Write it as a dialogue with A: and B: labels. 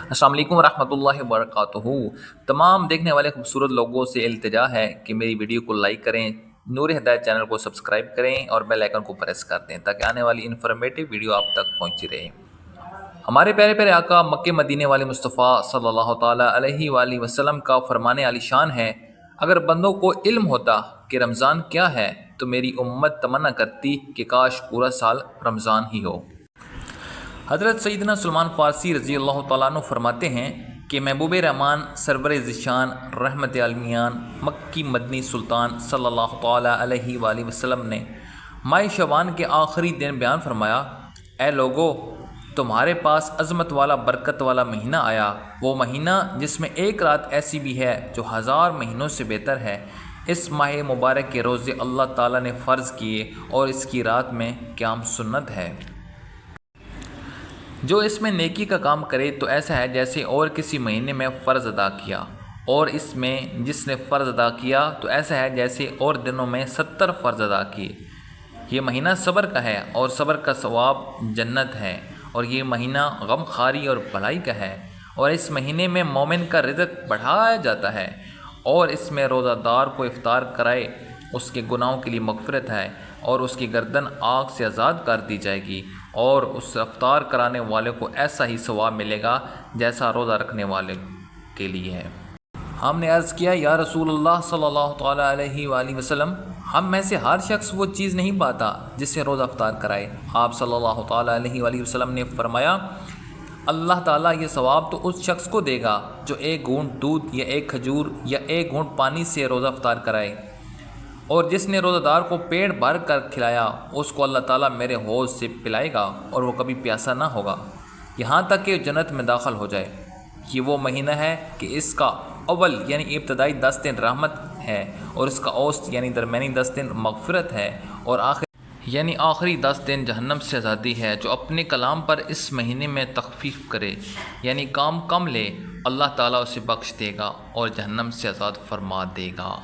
A: السلام علیکم ورحمۃ اللہ وبرکاتہ۔ تمام دیکھنے والے خوبصورت لوگوں سے التجا ہے کہ میری ویڈیو کو لائک کریں، نور ہدایت چینل کو سبسکرائب کریں اور بیل آئیکن کو پریس کر دیں تاکہ آنے والی انفارمیٹیو ویڈیو آپ تک پہنچتی رہے۔ ہمارے پیارے پیارے آقا مکہ مدینے والے مصطفیٰ صلی اللہ تعالیٰ علیہ وآلہ وسلم کا فرمان عالی شان ہے، اگر بندوں کو علم ہوتا کہ رمضان کیا ہے تو میری امت تمنا کرتی کہ کاش پورا سال رمضان ہی ہو۔ حضرت سیدنا سلمان فارسی رضی اللہ تعالیٰ عنہ فرماتے ہیں کہ محبوب رحمان سرور ذیشان رحمت عالمیان مکی مدنی سلطان صلی اللہ تعالیٰ علیہ وآلہ وسلم نے ماہ شعبان کے آخری دن بیان فرمایا، اے لوگو، تمہارے پاس عظمت والا برکت والا مہینہ آیا، وہ مہینہ جس میں ایک رات ایسی بھی ہے جو 1000 مہینوں سے بہتر ہے۔ اس ماہ مبارک کے روزے اللہ تعالیٰ نے فرض کیے اور اس کی رات میں قیام سنت ہے۔ جو اس میں نیکی کا کام کرے تو ایسا ہے جیسے اور کسی مہینے میں فرض ادا کیا، اور اس میں جس نے فرض ادا کیا تو ایسا ہے جیسے اور دنوں میں 70 فرض ادا کیے۔ یہ مہینہ صبر کا ہے اور صبر کا ثواب جنت ہے، اور یہ مہینہ غم خاری اور بھلائی کا ہے، اور اس مہینے میں مومن کا رزق بڑھایا جاتا ہے، اور اس میں روزہ دار کو افطار کرائے اس کے گناہوں کے لیے مغفرت ہے، اور اس کی گردن آگ سے آزاد کر دی جائے گی، اور اس افطار کرانے والے کو ایسا ہی ثواب ملے گا جیسا روزہ رکھنے والے کے لیے ہے۔ ہم نے عرض کیا، یا رسول اللہ صلی اللہ تعالیٰ علیہ وآلہ وسلم، ہم میں سے ہر شخص وہ چیز نہیں پاتا جس سے روزہ افطار کرائے۔ آپ صلی اللہ تعالیٰ علیہ وآلہ وسلم نے فرمایا، اللہ تعالیٰ یہ ثواب تو اس شخص کو دے گا جو ایک گھونٹ دودھ یا ایک کھجور یا ایک گھونٹ پانی سے روزہ افطار کرائے، اور جس نے روزہ دار کو پیٹ بھر کر کھلایا اس کو اللہ تعالیٰ میرے حوض سے پلائے گا اور وہ کبھی پیاسا نہ ہوگا یہاں تک کہ جنت میں داخل ہو جائے۔ یہ وہ مہینہ ہے کہ اس کا اول یعنی ابتدائی 10 دن رحمت ہے، اور اس کا اوسط یعنی درمیانی 10 دن مغفرت ہے، اور آخری 10 دن جہنم سے آزادی ہے۔ جو اپنے کلام پر اس مہینے میں تخفیف کرے یعنی کام کم لے، اللہ تعالیٰ اسے بخش دے گا اور جہنم سے آزاد فرما دے گا۔